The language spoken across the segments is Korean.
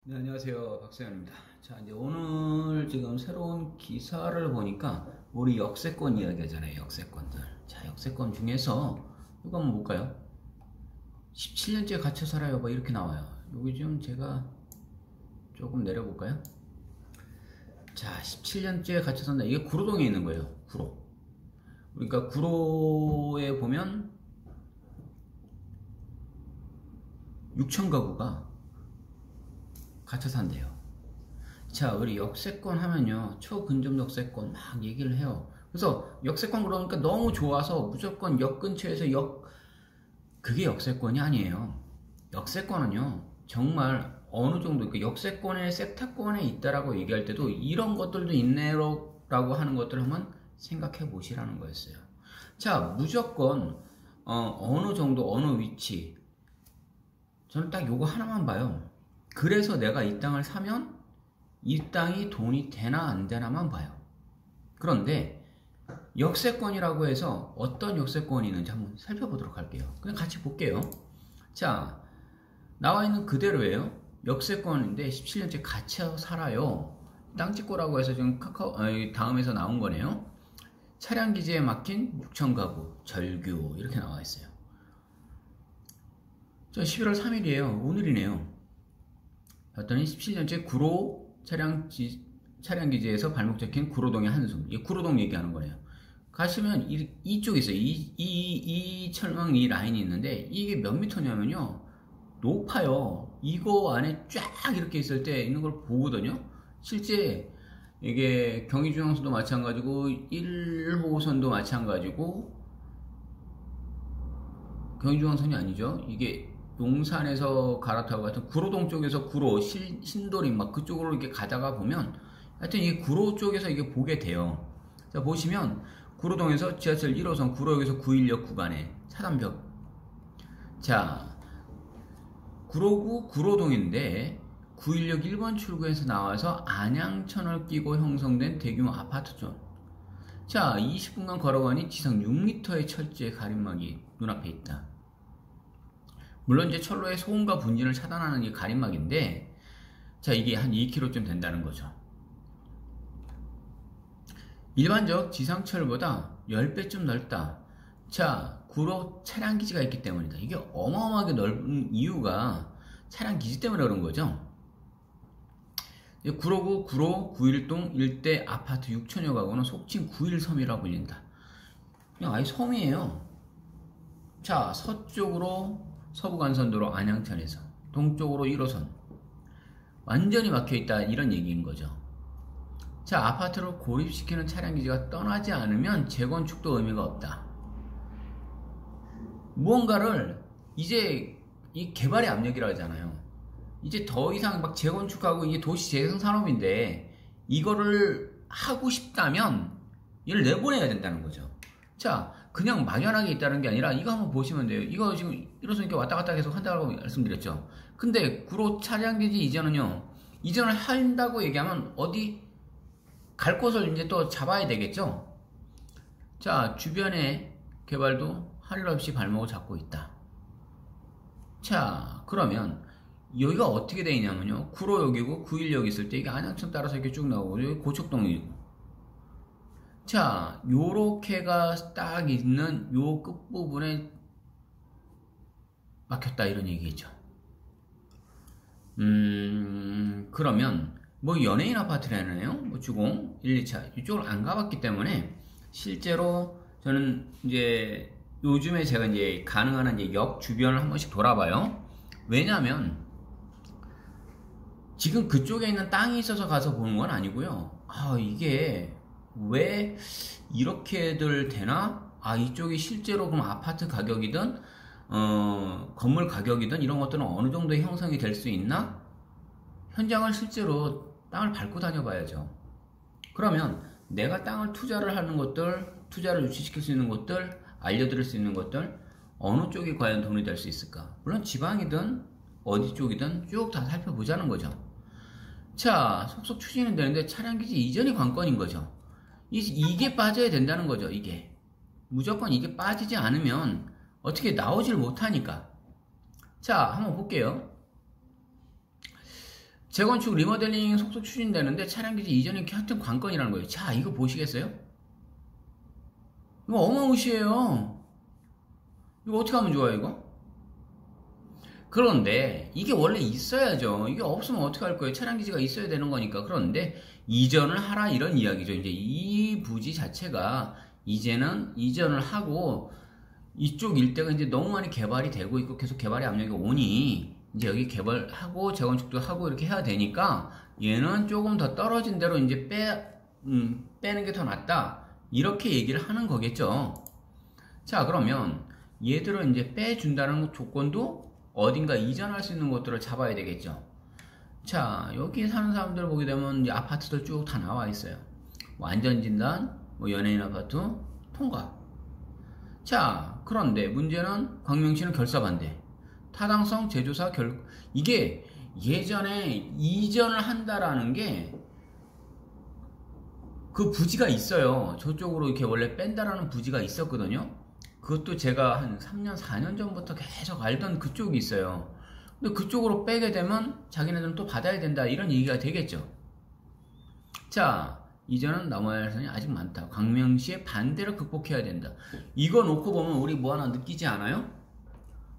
네, 안녕하세요. 박세현입니다. 자, 이제 오늘 지금 새로운 기사를 보니까 우리 역세권 이야기 하잖아요. 역세권들. 자, 역세권 중에서 이거 한번 볼까요? 17년째 갇혀 살아요. 뭐 이렇게 나와요. 여기 좀 제가 조금 내려볼까요? 자, 17년째 갇혀 산다. 이게 구로동에 있는 거예요. 구로. 그러니까 구로에 보면 6천 가구가 갇혀 산대요. 자, 우리 역세권 하면요, 초근접 역세권 막 얘기를 해요. 그래서 역세권 그러니까 너무 좋아서 무조건 역 근처에서 그게 역세권이 아니에요. 역세권은요, 정말 어느 정도, 그 역세권의 섹터권에 있다라고 얘기할 때도 이런 것들도 있네라고 하는 것들을 한번 생각해 보시라는 거였어요. 자, 무조건, 어느 정도, 어느 위치. 저는 딱 요거 하나만 봐요. 그래서 내가 이 땅을 사면 이 땅이 돈이 되나 안 되나만 봐요. 그런데 역세권이라고 해서 어떤 역세권이 있는지 한번 살펴보도록 할게요. 그냥 같이 볼게요. 자, 나와 있는 그대로예요. 역세권인데 17년째 갇혀 살아요. 땅짓고라고 해서 지금 다음에서 나온 거네요. 차량 기지에 막힌 6천 가구, 절규 이렇게 나와 있어요. 자, 11월 3일이에요. 오늘이네요. 봤더니 17년째 구로 차량기지에서 발목 적힌 구로동의 한숨. 이 구로동 얘기하는 거예요. 가시면 이쪽에 있어요. 이 철망 이 라인이 있는데 이게 몇 미터냐면요. 높아요. 이거 안에 쫙 이렇게 있을 때 있는 걸 보거든요. 실제 이게 경의중앙선도 마찬가지고 1호선도 마찬가지고 경의중앙선이 아니죠. 이게 용산에서 갈아타고 하여튼 구로동 쪽에서 구로, 신도림 막 그쪽으로 이렇게 가다가 보면 하여튼 이 구로 쪽에서 이게 보게 돼요. 자, 보시면 구로동에서 지하철 1호선 구로역에서 9일역 구간에 차단벽. 자, 구로구 구로동인데 9일역 1번 출구에서 나와서 안양천을 끼고 형성된 대규모 아파트존. 자, 20분간 걸어가니 지상 6m의 철제 가림막이 눈앞에 있다. 물론 이제 철로의 소음과 분진을 차단하는 이 가림막인데, 자, 이게 한 2km쯤 된다는 거죠. 일반적 지상철보다 10배쯤 넓다. 자, 구로 차량 기지가 있기 때문이다. 이게 어마어마하게 넓은 이유가 차량 기지 때문에 그런 거죠. 구로구 구로 9일동 일대 아파트 6천여 가구는 속칭 9일섬이라고 불린다. 그냥 아예 섬이에요. 자, 서쪽으로 서부간선도로 안양천에서 동쪽으로 1호선 완전히 막혀있다 이런 얘기인 거죠. 자, 아파트를 고립시키는 차량기지가 떠나지 않으면 재건축도 의미가 없다. 무언가를 이제 이 개발의 압력이라고 하잖아요. 이제 더 이상 막 재건축하고 이게 도시 재생 산업인데 이거를 하고 싶다면 이를 내보내야 된다는 거죠. 자, 그냥 막연하게 있다는 게 아니라 이거 한번 보시면 돼요. 이거 지금 이로써 이렇게 왔다 갔다 계속 한다고 말씀드렸죠. 근데 구로 차량기지 이전을 한다고 얘기하면 어디 갈 곳을 이제 또 잡아야 되겠죠. 자, 주변의 개발도 할 일 없이 발목을 잡고 있다. 자, 그러면 여기가 어떻게 되어 있냐면요. 구로역이고 9일역 있을 때 이게 안양천 따라서 이렇게 쭉 나오고 여기 고척동이고. 자, 요렇게가 딱 있는 요 끝부분에 막혔다 이런 얘기죠. 그러면 뭐 연예인 아파트라네요. 뭐 주공 1, 2차 이쪽을 안 가봤기 때문에 실제로 저는 이제 요즘에 제가 이제 가능한 이제 역 주변을 한 번씩 돌아봐요. 왜냐하면 지금 그쪽에 있는 땅이 있어서 가서 보는 건 아니고요. 아, 이게 왜 이렇게들 되나? 아, 이쪽이 실제로 그럼 아파트 가격이든 건물 가격이든 이런 것들은 어느 정도 형성이 될 수 있나? 현장을 실제로 땅을 밟고 다녀봐야죠. 그러면 내가 땅을 투자를 하는 것들, 투자를 유치시킬 수 있는 것들, 알려드릴 수 있는 것들, 어느 쪽이 과연 돈이 될 수 있을까? 물론 지방이든 어디 쪽이든 쭉 다 살펴보자는 거죠. 자, 속속 추진은 되는데 차량기지 이전이 관건인 거죠. 이게 빠져야 된다는 거죠. 이게 무조건 이게 빠지지 않으면 어떻게 나오질 못하니까. 자, 한번 볼게요. 재건축 리모델링 속속 추진되는데 차량기지 이전이 하여튼 관건이라는 거예요. 자, 이거 보시겠어요? 이거 어마무시해요. 이거 어떻게 하면 좋아요, 이거? 그런데 이게 원래 있어야죠. 이게 없으면 어떻게 할 거예요? 차량기지가 있어야 되는 거니까. 그런데 이전을 하라 이런 이야기죠. 이제 이 부지 자체가 이제는 이전을 하고 이쪽 일대가 이제 너무 많이 개발이 되고 있고 계속 개발의 압력이 오니 이제 여기 개발하고 재건축도 하고 이렇게 해야 되니까 얘는 조금 더 떨어진 대로 이제 빼는 게 더 낫다. 이렇게 얘기를 하는 거겠죠. 자, 그러면 얘들을 이제 빼준다는 조건도 어딘가 이전할 수 있는 것들을 잡아야 되겠죠. 자, 여기 사는 사람들 보게 되면 이제 아파트들 쭉 다 나와 있어요. 뭐 안전진단, 뭐 연예인 아파트, 통과. 자, 그런데 문제는 광명시는 결사 반대. 타당성 재조사 이게 예전에 이전을 한다라는 게 그 부지가 있어요. 저쪽으로 이렇게 원래 뺀다라는 부지가 있었거든요. 그것도 제가 한 3년, 4년 전부터 계속 알던 그쪽이 있어요. 근데 그쪽으로 빼게 되면 자기네들은 또 받아야 된다 이런 얘기가 되겠죠. 자, 이전은 넘어야 할 선이 아직 많다. 광명시의 반대를 극복해야 된다. 이거 놓고 보면 우리 뭐 하나 느끼지 않아요?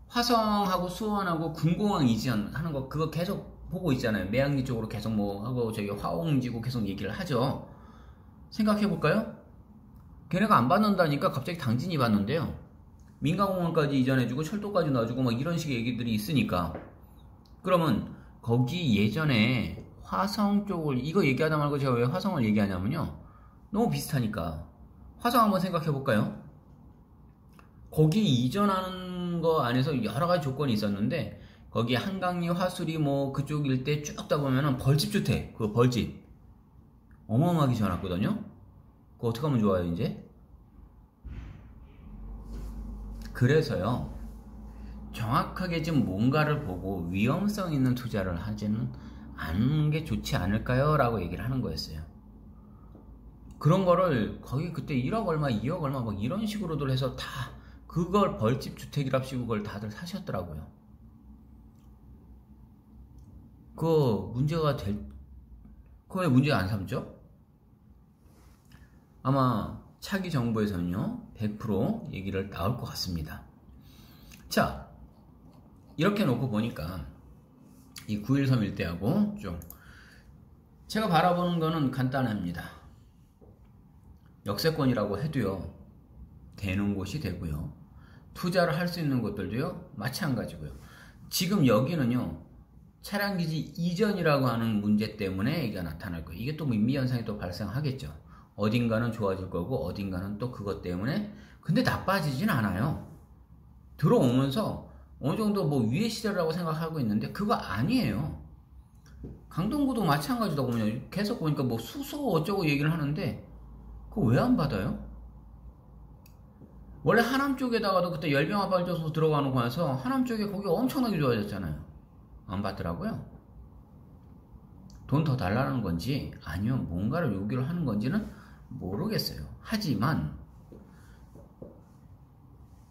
화성하고 수원하고 군공항 이전하는 거 그거 계속 보고 있잖아요. 매양리 쪽으로 계속 뭐 하고 저기 화홍지구 계속 얘기를 하죠. 생각해 볼까요? 걔네가 안 받는다니까 갑자기 당진이 받는데요. 민간공항까지 이전해주고 철도까지 놔주고 막 이런 식의 얘기들이 있으니까. 그러면 거기 예전에 화성 쪽을 이거 얘기하다 말고 제가 왜 화성을 얘기하냐면요. 너무 비슷하니까. 화성 한번 생각해 볼까요? 거기 이전하는 거 안에서 여러 가지 조건이 있었는데 거기 한강리, 화수리 뭐 그쪽 일대 쭉 다 보면은 벌집주택, 그 벌집 어마어마하게 지어놨거든요. 그거 어떻게 하면 좋아요, 이제? 그래서요, 정확하게 지금 뭔가를 보고 위험성 있는 투자를 하지는 않는 게 좋지 않을까요? 라고 얘기를 하는 거였어요. 그런 거를 거기 그때 1억 얼마, 2억 얼마 막 이런 식으로들 해서 다 그걸 벌집 주택이랍시고 그걸 다들 사셨더라고요. 그 문제가 그거 왜 문제가 안 삼죠? 아마 차기 정부에서는요 100% 얘기를 나올 것 같습니다. 자, 이렇게 놓고 보니까 이 9.13 일대하고 좀 제가 바라보는 거는 간단합니다. 역세권이라고 해도요 되는 곳이 되고요, 투자를 할 수 있는 곳들도요 마찬가지고요. 지금 여기는요 차량기지 이전이라고 하는 문제 때문에 이게 나타날 거예요. 이게 또 민미현상이 또 발생하겠죠. 어딘가는 좋아질 거고 어딘가는 또 그것 때문에 근데 나빠지진 않아요. 들어오면서 어느 정도 뭐 위의 시대라고 생각하고 있는데 그거 아니에요. 강동구도 마찬가지더군요. 계속 보니까 뭐 수소 어쩌고 얘기를 하는데 그거 왜 안 받아요? 원래 하남 쪽에다가도 그때 열병합 발전소 들어가는 거여서 하남 쪽에 거기 엄청나게 좋아졌잖아요. 안 받더라고요. 돈 더 달라는 건지 아니면 뭔가를 요구를 하는 건지는 모르겠어요. 하지만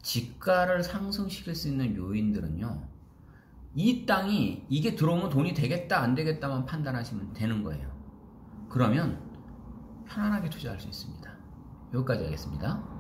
지가를 상승시킬 수 있는 요인들은요, 이 땅이 이게 들어오면 돈이 되겠다 안 되겠다만 판단하시면 되는 거예요. 그러면 편안하게 투자할 수 있습니다. 여기까지 하겠습니다.